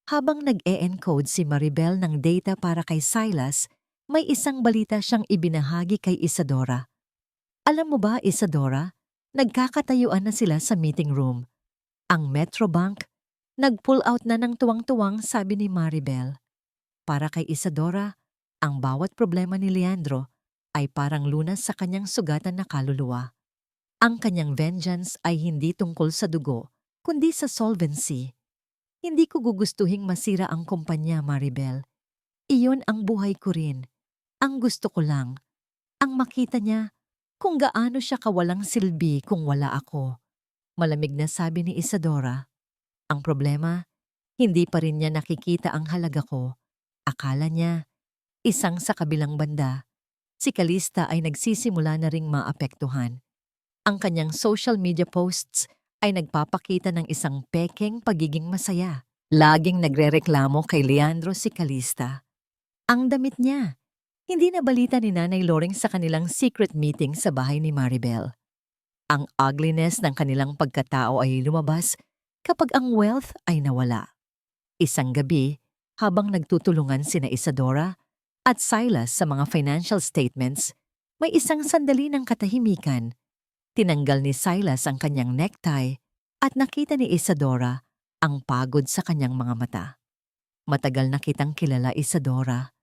habang nag-e-encode si Maribel ng data para kay Silas, may isang balita siyang ibinahagi kay Isadora. Alam mo ba, Isadora, nagkakatayuan na sila sa meeting room. Ang Metrobank, nag-pull out na ng tuwang-tuwang, sabi ni Maribel. Para kay Isadora, ang bawat problema ni Leandro ay parang lunas sa kanyang sugatan na kaluluwa. Ang kanyang vengeance ay hindi tungkol sa dugo, kundi sa solvency. Hindi ko gugustuhing masira ang kumpanya, Maribel. Iyon ang buhay ko rin. Ang gusto ko lang, ang makita niya kung gaano siya kawalang silbi kung wala ako. Malamig na sabi ni Isadora. Ang problema, hindi pa rin niya nakikita ang halaga ko. Akala niya, isang sa kabilang banda, si Calista ay nagsisimula na ring maapektuhan. Ang kanyang social media posts ay nagpapakita ng isang pekeng pagiging masaya. Laging nagrereklamo kay Leandro si Calista. Ang damit niya. Hindi na balita ni Nanay Loring sa kanilang secret meeting sa bahay ni Maribel. Ang ugliness ng kanilang pagkatao ay lumabas kapag ang wealth ay nawala. Isang gabi, habang nagtutulungan sina Isadora at Silas sa mga financial statements, may isang sandali ng katahimikan. Tinanggal ni Silas ang kanyang necktie at nakita ni Isadora ang pagod sa kanyang mga mata. Matagal na kitang kilala, Isadora.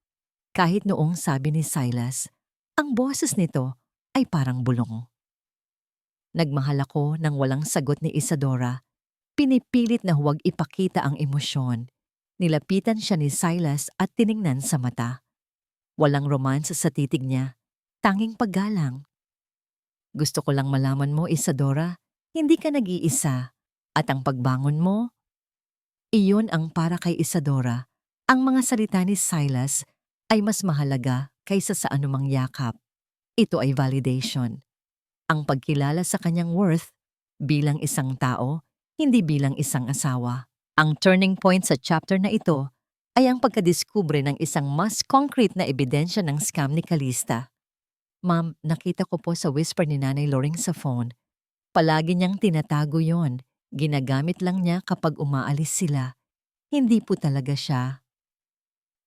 Kahit noong sabi ni Silas, ang boses nito ay parang bulong. Nagmahal ako nang walang sagot ni Isadora. Pinipilit na huwag ipakita ang emosyon. Nilapitan siya ni Silas at tiningnan sa mata. Walang romansa sa titig niya, tanging paggalang. Gusto ko lang malaman mo, Isadora, hindi ka nag-iisa. At ang pagbangon mo, iyon ang para kay Isadora. Ang mga salita ni Silas ay mas mahalaga kaysa sa anumang yakap. Ito ay validation. Ang pagkilala sa kanyang worth bilang isang tao, hindi bilang isang asawa. Ang turning point sa chapter na ito ay ang pagkadiskubre ng isang mas concrete na ebidensya ng scam ni Calista. Ma'am, nakita ko po sa whisper ni Nanay Loring sa phone. Palagi niyang tinatago yon. Ginagamit lang niya kapag umaalis sila. Hindi po talaga siya.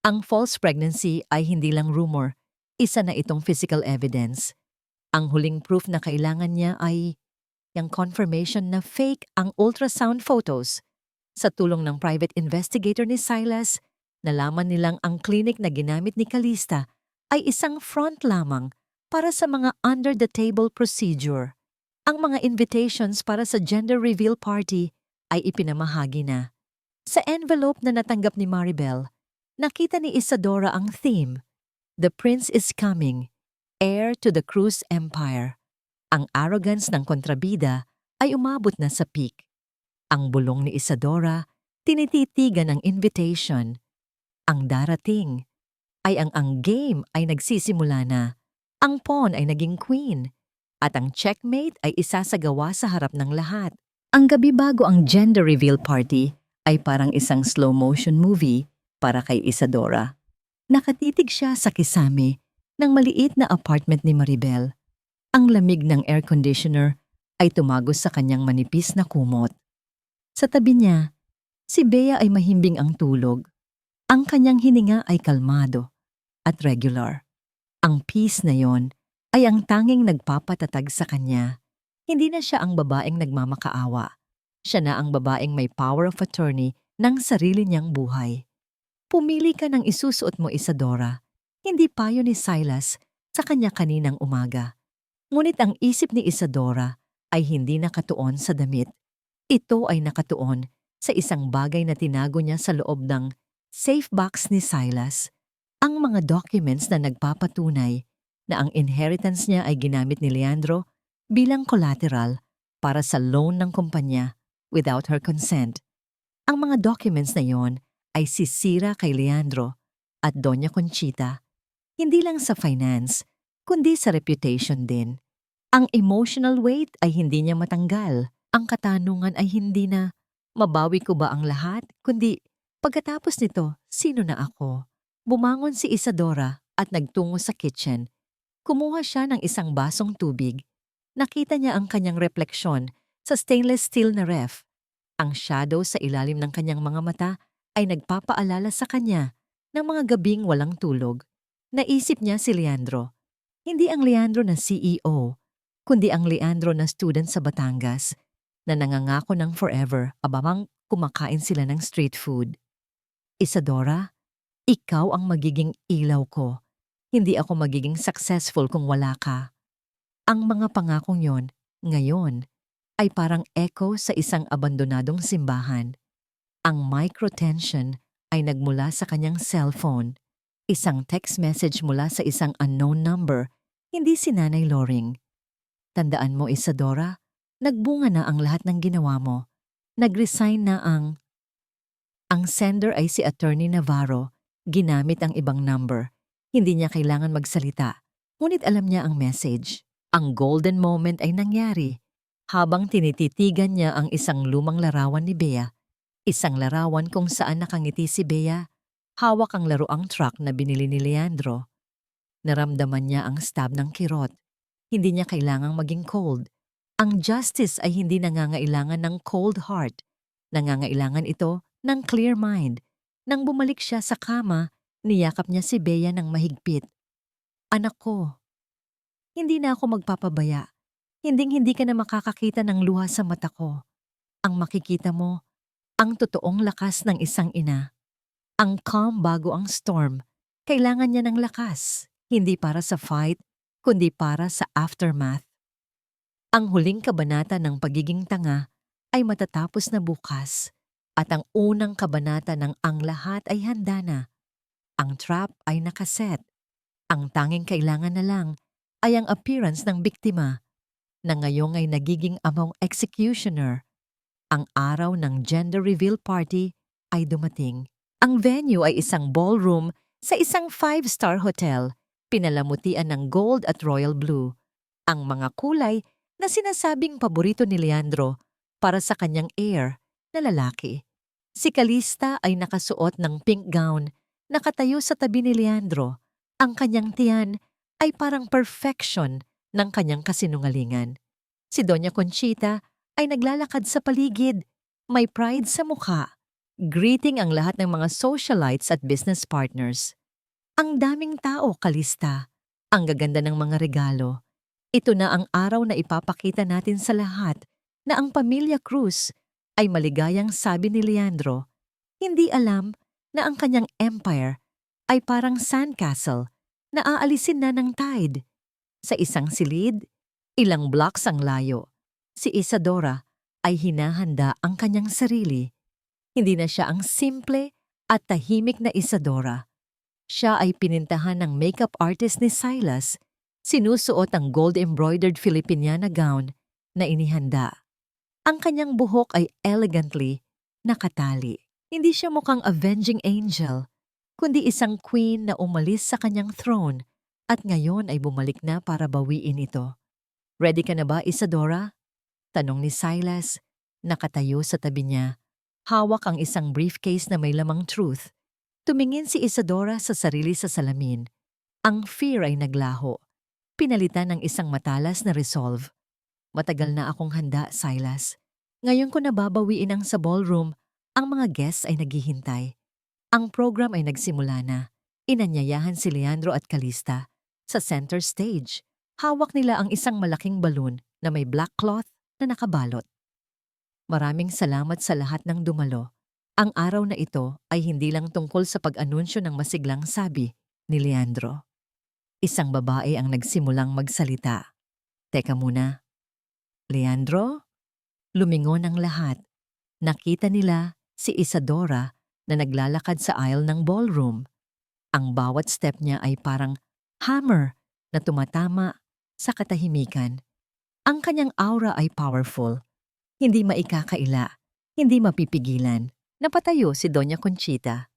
Ang false pregnancy ay hindi lang rumor. Isa na itong physical evidence. Ang huling proof na kailangan niya ay yung confirmation na fake ang ultrasound photos. Sa tulong ng private investigator ni Silas, nalaman nilang ang clinic na ginamit ni Calista ay isang front lamang para sa mga under-the-table procedure. Ang mga invitations para sa gender reveal party ay ipinamahagi na. Sa envelope na natanggap ni Maribel, nakita ni Isadora ang theme, The Prince is Coming, Heir to the Cruz Empire. Ang arrogance ng kontrabida ay umabot na sa peak. Ang bulong ni Isadora, tinititigan ng invitation. Ang darating ay ang game ay nagsisimula na. Ang pawn ay naging queen. At ang checkmate ay isasagawa sa harap ng lahat. Ang gabi bago ang gender reveal party ay parang isang slow motion movie para kay Isadora. Nakatitig siya sa kisame ng maliit na apartment ni Maribel. Ang lamig ng air conditioner ay tumagos sa kanyang manipis na kumot. Sa tabi niya, si Bea ay mahimbing ang tulog. Ang kanyang hininga ay kalmado at regular. Ang peace na yon ay ang tanging nagpapatatag sa kanya. Hindi na siya ang babaeng nagmamakaawa. Siya na ang babaeng may power of attorney ng sarili niyang buhay. Pumili ka ng isusuot mo, Isadora. Hindi payo ni Silas sa kanya kaninang umaga. Ngunit ang isip ni Isadora ay hindi nakatuon sa damit. Ito ay nakatuon sa isang bagay na tinago niya sa loob ng safe box ni Silas. Ang mga documents na nagpapatunay na ang inheritance niya ay ginamit ni Leandro bilang collateral para sa loan ng kumpanya without her consent. Ang mga documents na yon ay sisira kay Leandro at Doña Conchita, hindi lang sa finance, kundi sa reputation din. Ang emotional weight ay hindi niya matanggal. Ang katanungan ay hindi na, mabawi ko ba ang lahat? Kundi, pagkatapos nito, sino na ako? Bumangon si Isadora at nagtungo sa kitchen. Kumuha siya ng isang basong tubig. Nakita niya ang kanyang refleksyon sa stainless steel na ref. Ang shadow sa ilalim ng kanyang mga mata ay nagpapaalala sa kanya ng mga gabing walang tulog. Naisip niya si Leandro. Hindi ang Leandro na CEO, kundi ang Leandro na student sa Batangas na nangangako ng forever abamang kumakain sila ng street food. Isadora, ikaw ang magiging ilaw ko. Hindi ako magiging successful kung wala ka. Ang mga pangakong yon, ngayon, ay parang echo sa isang abandonadong simbahan. Ang microtension ay nagmula sa kanyang cellphone. Isang text message mula sa isang unknown number, hindi si Nanay Loring. Tandaan mo, Isadora, nagbunga na ang lahat ng ginawa mo. Nag-resign na ang... Ang sender ay si Attorney Navarro, ginamit ang ibang number. Hindi niya kailangan magsalita, ngunit alam niya ang message. Ang golden moment ay nangyari habang tinititigan niya ang isang lumang larawan ni Bea. Isang larawan kung saan nakangiti si Bea, hawak ang laruang truck na binili ni Leandro. Naramdaman niya ang stab ng kirot. Hindi niya kailangang maging cold. Ang justice ay hindi nangangailangan ng cold heart. Nangangailangan ito ng clear mind. Nang bumalik siya sa kama, niyakap niya si Bea ng mahigpit. Anak ko, hindi na ako magpapabaya. Hinding-hindi ka na makakakita ng luha sa mata ko. Ang makikita mo, ang totoong lakas ng isang ina. Ang calm bago ang storm. Kailangan niya ng lakas, hindi para sa fight, kundi para sa aftermath. Ang huling kabanata ng pagiging tanga ay matatapos na bukas, at ang unang kabanata ng ang lahat ay handa na. Ang trap ay nakaset. Ang tanging kailangan na lang ay ang appearance ng biktima na ngayong ay nagiging among executioner. Ang araw ng gender reveal party ay dumating. Ang venue ay isang ballroom sa isang 5-star hotel, pinalamutian ng gold at royal blue. Ang mga kulay na sinasabing paborito ni Leandro para sa kanyang heir na lalaki. Si Calista ay nakasuot ng pink gown, nakatayo sa tabi ni Leandro. Ang kanyang tiyan ay parang perfection ng kanyang kasinungalingan. Si Doña Conchita ay naglalakad sa paligid, may pride sa mukha, greeting ang lahat ng mga socialites at business partners. Ang daming tao, Calista. Ang gaganda ng mga regalo. Ito na ang araw na ipapakita natin sa lahat na ang pamilya Cruz ay maligayang, sabi ni Leandro. Hindi alam na ang kanyang empire ay parang sandcastle na aalisin na ng tide. Sa isang silid, ilang blocks ang layo, si Isadora ay hinahanda ang kanyang sarili. Hindi na siya ang simple at tahimik na Isadora. Siya ay pinintahan ng makeup artist ni Silas, sinusuot ang gold-embroidered Filipiniana gown na inihanda. Ang kanyang buhok ay elegantly nakatali. Hindi siya mukhang avenging angel, kundi isang queen na umalis sa kanyang throne at ngayon ay bumalik na para bawiin ito. Ready ka na ba, Isadora? Tanong ni Silas, nakatayo sa tabi niya. Hawak ang isang briefcase na may lamang truth. Tumingin si Isadora sa sarili sa salamin. Ang fear ay naglaho. Pinalitan ng isang matalas na resolve. Matagal na akong handa, Silas. Ngayon ko nababawiin ang sa ballroom, ang mga guests ay naghihintay. Ang program ay nagsimula na. Inanyayahan si Leandro at Calista sa center stage. Hawak nila ang isang malaking balloon na may black cloth na nakabalot. Maraming salamat sa lahat ng dumalo. Ang araw na ito ay hindi lang tungkol sa pag-anunsyo ng masiglang, sabi ni Leandro. Isang babae ang nagsimulang magsalita. Teka muna. Leandro? Lumingon ang lahat. Nakita nila si Isadora na naglalakad sa aisle ng ballroom. Ang bawat step niya ay parang hammer na tumatama sa katahimikan. Ang kanyang aura ay powerful. Hindi maikakaila, hindi mapipigilan. Napatayo si Doña Conchita.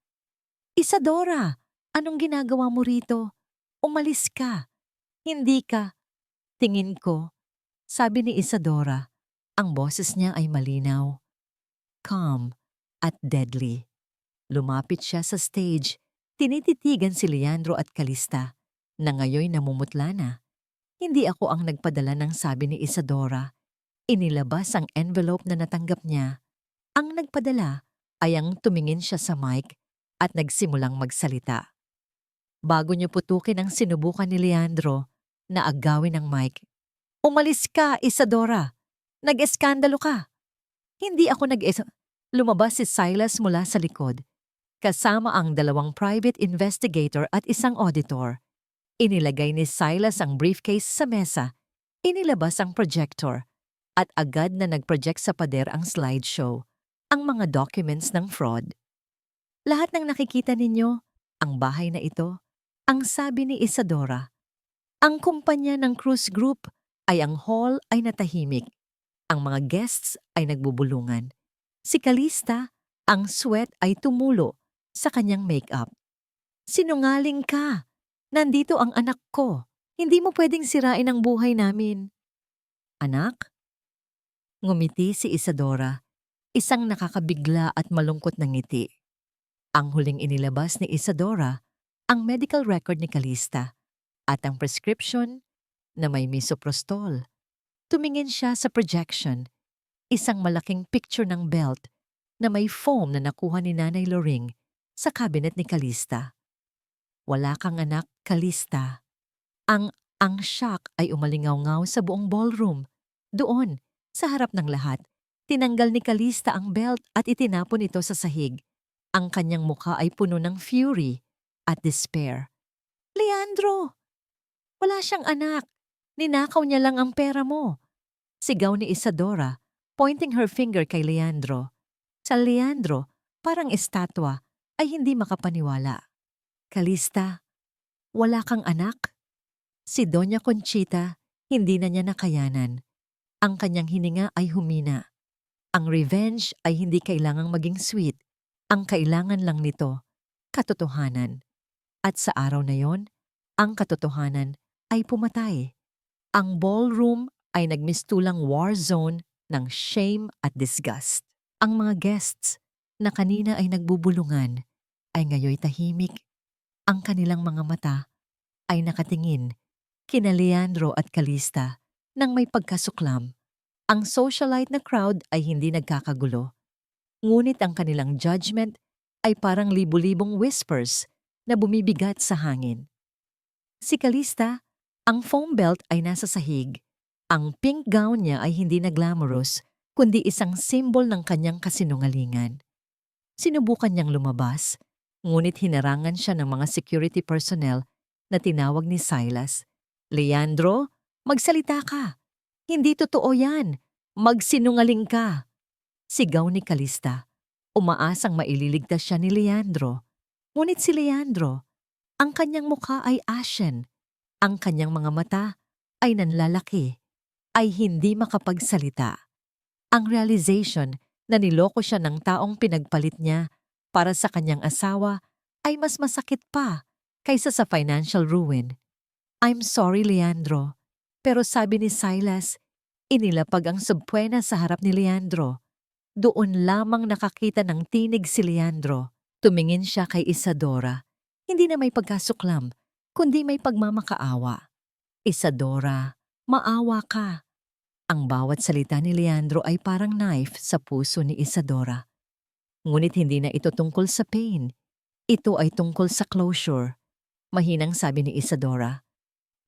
Isadora, anong ginagawa mo rito? Umalis ka. Hindi ka. Tingin ko, sabi ni Isadora. Ang boses niya ay malinaw, calm, at deadly. Lumapit siya sa stage. Tinititigan si Leandro at Calista na ngayoy namumutla na. Hindi ako ang nagpadala ng sabi ni Isadora. Inilabas ang envelope na natanggap niya. Ang nagpadala ay ang tumingin siya sa mic at nagsimulang magsalita. Bago niyo putukin ang sinubukan ni Leandro na agawin ang mic. Umalis ka, Isadora! Nag-eskandalo ka! Hindi ako Lumabas si Silas mula sa likod, kasama ang 2 private investigator at isang auditor. Inilagay ni Silas ang briefcase sa mesa, inilabas ang projector, at agad na nag-project sa pader ang slideshow, ang mga documents ng fraud. Lahat ng nakikita ninyo, ang bahay na ito, ang sabi ni Isadora. Ang kumpanya ng cruise group ay ang hall ay natahimik. Ang mga guests ay nagbubulungan. Si Calista, ang sweat ay tumulo sa kanyang makeup. Sinungaling ka! Nandito ang anak ko. Hindi mo pwedeng sirain ang buhay namin. Anak? Ngumiti si Isadora, isang nakakabigla at malungkot na ngiti. Ang huling inilabas ni Isadora, ang medical record ni Calista at ang prescription na may misoprostol. Tumingin siya sa projection, isang malaking picture ng belt na may foam na nakuha ni Nanay Loring sa cabinet ni Calista. Wala kang anak, Calista. Ang shock ay umalingaw-ngaw sa buong ballroom. Doon, sa harap ng lahat, tinanggal ni Calista ang belt at itinapon ito sa sahig. Ang kanyang mukha ay puno ng fury at despair. Leandro! Wala siyang anak. Ninakaw niya lang ang pera mo. Sigaw ni Isadora, pointing her finger kay Leandro. Sa Leandro, parang estatwa, ay hindi makapaniwala. Calista, wala kang anak? Si Doña Conchita, hindi na niya nakayanan. Ang kanyang hininga ay humina. Ang revenge ay hindi kailangang maging sweet. Ang kailangan lang nito, katotohanan. At sa araw na yon, ang katotohanan ay pumatay. Ang ballroom ay nagmistulang war zone ng shame at disgust. Ang mga guests na kanina ay nagbubulungan ay ngayoy tahimik. Ang kanilang mga mata ay nakatingin kina Leandro at Calista nang may pagkasuklam. Ang socialite na crowd ay hindi nagkakagulo. Ngunit ang kanilang judgment ay parang libu-libong whispers na bumibigat sa hangin. Si Calista, ang foam belt ay nasa sahig. Ang pink gown niya ay hindi na glamorous, kundi isang symbol ng kanyang kasinungalingan. Sinubukan niyang lumabas, ngunit hinarangan siya ng mga security personnel na tinawag ni Silas. Leandro, magsalita ka! Hindi totoo yan! Magsinungaling ka! Sigaw ni Calista. Umaasang maililigtas siya ni Leandro. Ngunit si Leandro, ang kanyang mukha ay ashen. Ang kanyang mga mata ay nanlalaki, ay hindi makapagsalita. Ang realization na niloko siya ng taong pinagpalit niya para sa kanyang asawa ay mas masakit pa kaysa sa financial ruin. I'm sorry, Leandro, pero sabi ni Silas, inilapag ang subpuena sa harap ni Leandro. Doon lamang nakakita ng tinig si Leandro. Tumingin siya kay Isadora. Hindi na may pagkasuklam, kundi may pagmamakaawa. Isadora, maawa ka. Ang bawat salita ni Leandro ay parang knife sa puso ni Isadora. Ngunit hindi na ito tungkol sa pain. Ito ay tungkol sa closure. Mahinang sabi ni Isadora.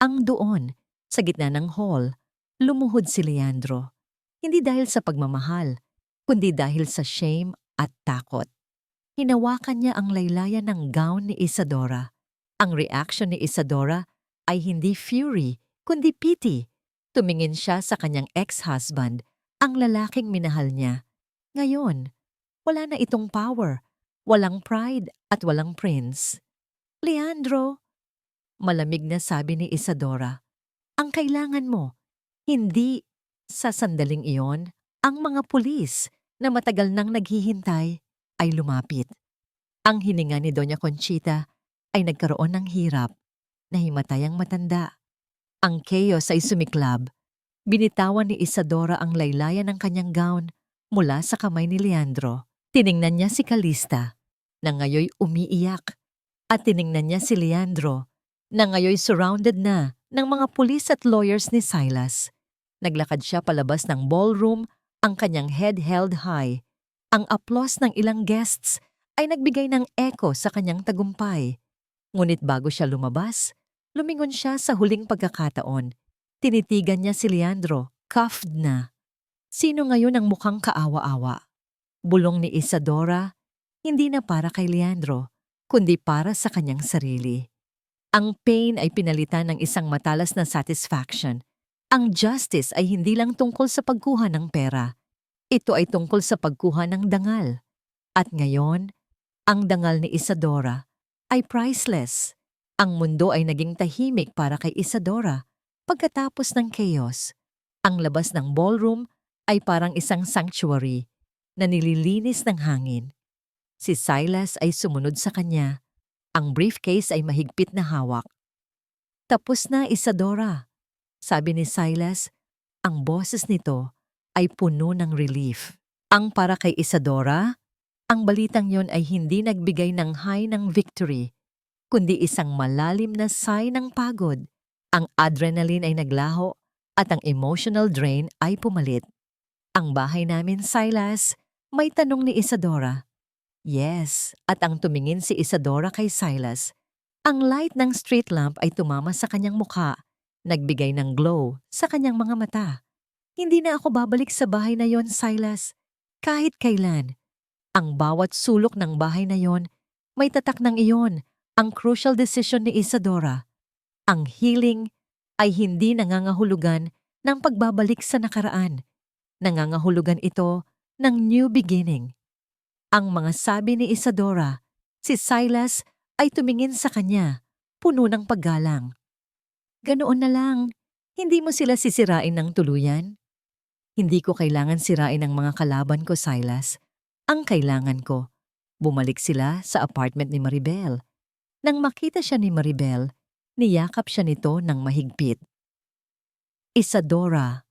Ang doon, sa gitna ng hall, lumuhod si Leandro. Hindi dahil sa pagmamahal, kundi dahil sa shame at takot. Hinawakan niya ang laylayan ng gown ni Isadora. Ang reaction ni Isadora ay hindi fury, kundi pity. Tumingin siya sa kanyang ex-husband, ang lalaking minahal niya. Ngayon, wala na itong power, walang pride at walang prince. Leandro, malamig na sabi ni Isadora, ang kailangan mo, hindi sa sandaling iyon, ang mga pulis na matagal nang naghihintay ay lumapit. Ang hininga ni Doña Conchita ay nagkaroon ng hirap. Nahimatay ang matanda. Ang chaos ay sumiklab. Binitawan ni Isadora ang laylayan ng kanyang gown mula sa kamay ni Leandro. Tiningnan niya si Calista, na ngayoy umiiyak, at tiningnan niya si Leandro, na ngayoy surrounded na ng mga pulis at lawyers ni Silas. Naglakad siya palabas ng ballroom, ang kanyang head held high. Ang applause ng ilang guests ay nagbigay ng echo sa kanyang tagumpay. Ngunit bago siya lumabas, lumingon siya sa huling pagkakataon. Tinitigan niya si Leandro, cuffed na. Sino ngayon ang mukhang kaawa-awa? Bulong ni Isadora, hindi na para kay Leandro, kundi para sa kanyang sarili. Ang pain ay pinalitan ng isang matalas na satisfaction. Ang justice ay hindi lang tungkol sa pagkuha ng pera. Ito ay tungkol sa pagkuha ng dangal. At ngayon, ang dangal ni Isadora ay priceless. Ang mundo ay naging tahimik para kay Isadora. Pagkatapos ng chaos, ang labas ng ballroom ay parang isang sanctuary na nililinis ng hangin. Si Silas ay sumunod sa kanya. Ang briefcase ay mahigpit na hawak. Tapos na, Isadora. Sabi ni Silas, ang boses nito ay puno ng relief. Ang para kay Isadora, ang balitang yon ay hindi nagbigay ng high ng victory, kundi isang malalim na sigh ng pagod. Ang adrenaline ay naglaho at ang emotional drain ay pumalit. Ang bahay namin, Silas, may tanong ni Isadora. Yes, at ang tumingin si Isadora kay Silas. Ang light ng street lamp ay tumama sa kanyang mukha, nagbigay ng glow sa kanyang mga mata. Hindi na ako babalik sa bahay na yon, Silas. Kahit kailan. Ang bawat sulok ng bahay na yon, may tatak ng iyon, ang crucial decision ni Isadora. Ang healing ay hindi nangangahulugan ng pagbabalik sa nakaraan. Nangangahulugan ito ng new beginning. Ang mga sabi ni Isadora, si Silas ay tumingin sa kanya, puno ng paggalang. Ganoon na lang, hindi mo sila sisirain ng tuluyan? Hindi ko kailangan sirain ang mga kalaban ko, Silas. Ang kailangan ko, bumalik sila sa apartment ni Maribel. Nang makita siya ni Maribel, niyakap siya nito ng mahigpit. Isadora.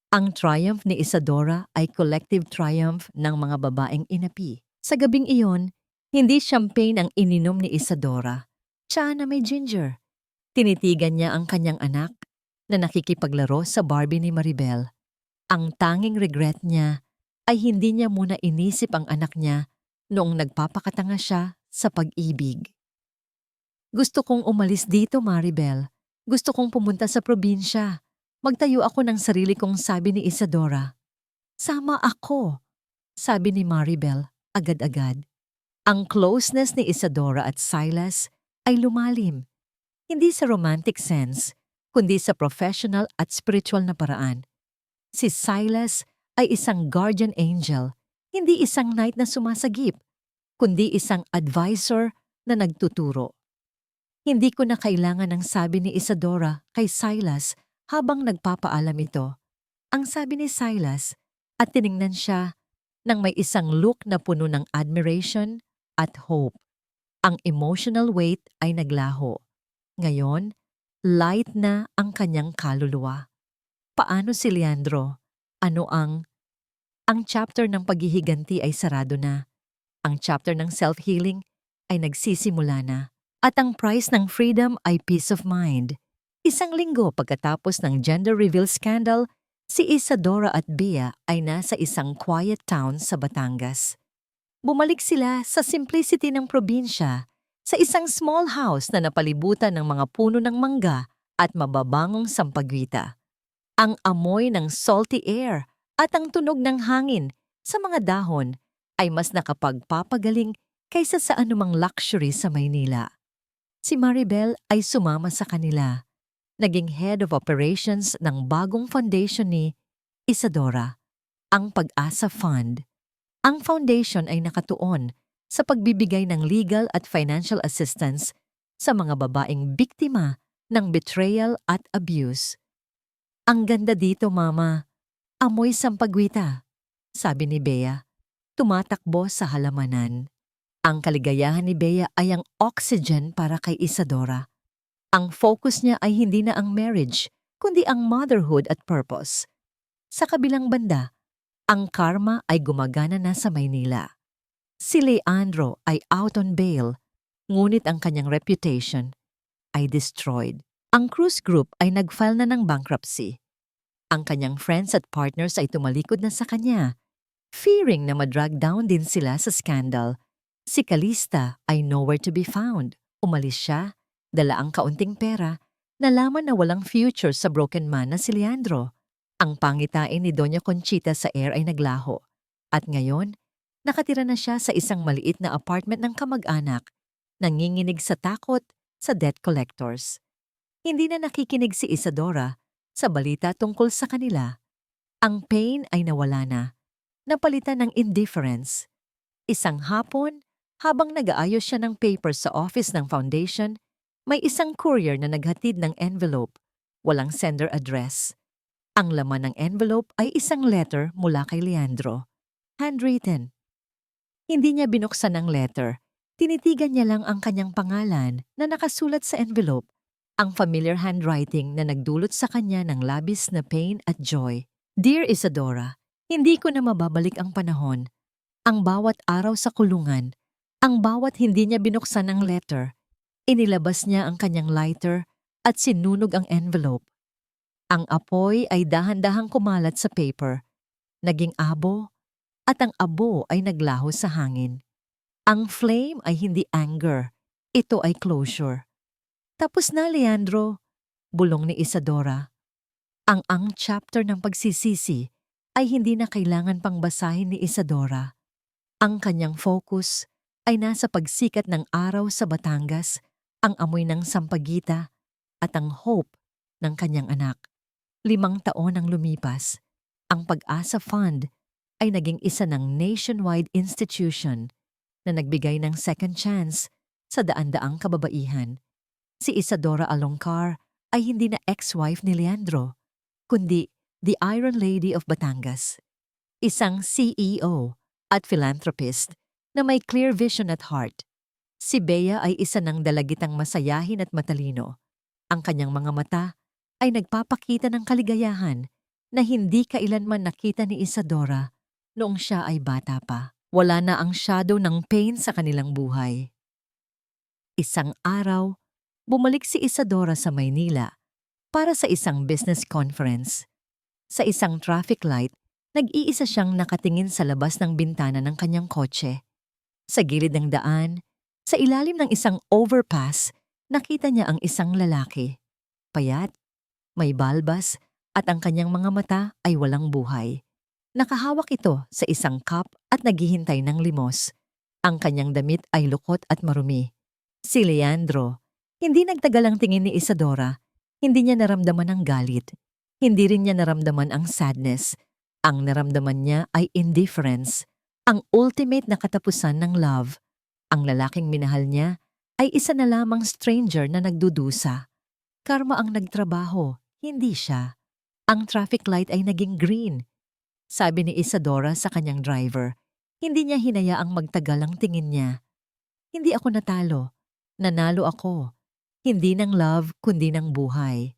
Ang triumph ni Isadora ay collective triumph ng mga babaeng inapi. Sa gabing iyon, hindi champagne ang ininom ni Isadora. Tsa na may ginger. Tinitigan niya ang kanyang anak na nakikipaglaro sa Barbie ni Maribel. Ang tanging regret niya ay hindi niya muna inisip ang anak niya noong nagpapakatanga siya sa pag-ibig. Gusto kong umalis dito, Maribel. Gusto kong pumunta sa probinsya. Magtayo ako ng sarili kong, sabi ni Isadora. Sama ako, sabi ni Maribel agad-agad. Ang closeness ni Isadora at Silas ay lumalim. Hindi sa romantic sense, kundi sa professional at spiritual na paraan. Si Silas ay isang guardian angel, hindi isang knight na sumasagip, kundi isang advisor na nagtuturo. Hindi ko na kailangan ng sabi ni Isadora kay Silas habang nagpapaalam ito. Ang sabi ni Silas at tiningnan siya nang may isang look na puno ng admiration at hope. Ang emotional weight ay naglaho. Ngayon, light na ang kanyang kaluluwa. Paano si Leandro? Ano ang chapter ng paghihiganti ay sarado na. Ang chapter ng self-healing ay nagsisimula na. At ang price ng freedom ay peace of mind. Isang linggo pagkatapos ng gender reveal scandal, si Isadora at Bea ay nasa isang quiet town sa Batangas. Bumalik sila sa simplicity ng probinsya, sa isang small house na napalibutan ng mga puno ng mangga at mababangong sampagwita. Ang amoy ng salty air at ang tunog ng hangin sa mga dahon ay mas nakapagpapagaling kaysa sa anumang luxury sa Maynila. Si Maribel ay sumama sa kanila. Naging head of operations ng bagong foundation ni Isadora, ang Pag-asa Fund. Ang foundation ay nakatuon sa pagbibigay ng legal at financial assistance sa mga babaeng biktima ng betrayal at abuse. Ang ganda dito, Mama. Amoy sampagwita, sabi ni Bea, tumatakbo sa halamanan. Ang kaligayahan ni Bea ay ang oxygen para kay Isadora. Ang focus niya ay hindi na ang marriage, kundi ang motherhood at purpose. Sa kabilang banda, ang karma ay gumagana na sa Maynila. Si Leandro ay out on bail, ngunit ang kanyang reputation ay destroyed. Ang Cruz Group ay nag-file na ng bankruptcy. Ang kanyang friends at partners ay tumalikod na sa kanya, fearing na madrag down din sila sa scandal. Si Calista ay nowhere to be found. Umalis siya, dala ang kaunting pera, nalaman na walang future sa broken man na si Leandro. Ang pangitain ni Doña Conchita sa air ay naglaho. At ngayon, nakatira na siya sa isang maliit na apartment ng kamag-anak, nanginginig sa takot sa debt collectors. Hindi na nakikinig si Isadora sa balita tungkol sa kanila. Ang pain ay nawala na, napalitan ng indifference. Isang hapon, habang nag-aayos siya ng papers sa office ng foundation, may isang courier na naghatid ng envelope, walang sender address. Ang laman ng envelope ay isang letter mula kay Leandro. Handwritten. Hindi niya binuksan ang letter. Tinitigan niya lang ang kanyang pangalan na nakasulat sa envelope, ang familiar handwriting na nagdulot sa kanya ng labis na pain at joy. Dear Isadora, hindi ko na mababalik ang panahon. Ang bawat araw sa kulungan, ang bawat hindi niya binuksan ang letter, inilabas niya ang kanyang lighter at sinunog ang envelope. Ang apoy ay dahan-dahang kumalat sa paper, naging abo, at ang abo ay naglaho sa hangin. Ang flame ay hindi anger, ito ay closure. Tapos na, Leandro, bulong ni Isadora. Ang chapter ng pagsisisi ay hindi na kailangan pang basahin ni Isadora. Ang kanyang focus ay nasa pagsikat ng araw sa Batangas, ang amoy ng sampagita, at ang hope ng kanyang anak. 5 taon ang lumipas. Ang Pag-asa Fund ay naging isa ng nationwide institution na nagbigay ng second chance sa daan-daang kababaihan. Si Isadora Alongcar ay hindi na ex-wife ni Leandro, kundi the Iron Lady of Batangas. Isang CEO at philanthropist na may clear vision at heart. Si Bea ay isa ng dalagitang masayahin at matalino. Ang kanyang mga mata ay nagpapakita ng kaligayahan na hindi kailanman nakita ni Isadora noong siya ay bata pa. Wala na ang shadow ng pain sa kanilang buhay. Isang araw, bumalik si Isadora sa Maynila para sa isang business conference. Sa isang traffic light, nag-iisa siyang nakatingin sa labas ng bintana ng kanyang kotse. Sa gilid ng daan, sa ilalim ng isang overpass, nakita niya ang isang lalaki. Payat, may balbas, at ang kanyang mga mata ay walang buhay. Nakahawak ito sa isang cup at naghihintay ng limos. Ang kanyang damit ay lukot at marumi. Si Leandro, hindi nagtagal ang tingin ni Isadora. Hindi niya naramdaman ang galit. Hindi rin niya naramdaman ang sadness. Ang naramdaman niya ay indifference, ang ultimate na katapusan ng love. Ang lalaking minahal niya ay isa na lamang stranger na nagdudusa. Karma ang nagtrabaho, hindi siya. Ang traffic light ay naging green. Sabi ni Isadora sa kanyang driver, hindi niya hinayaang magtagal ang tingin niya. Hindi ako natalo. Nanalo ako. Hindi ng love kundi ng buhay.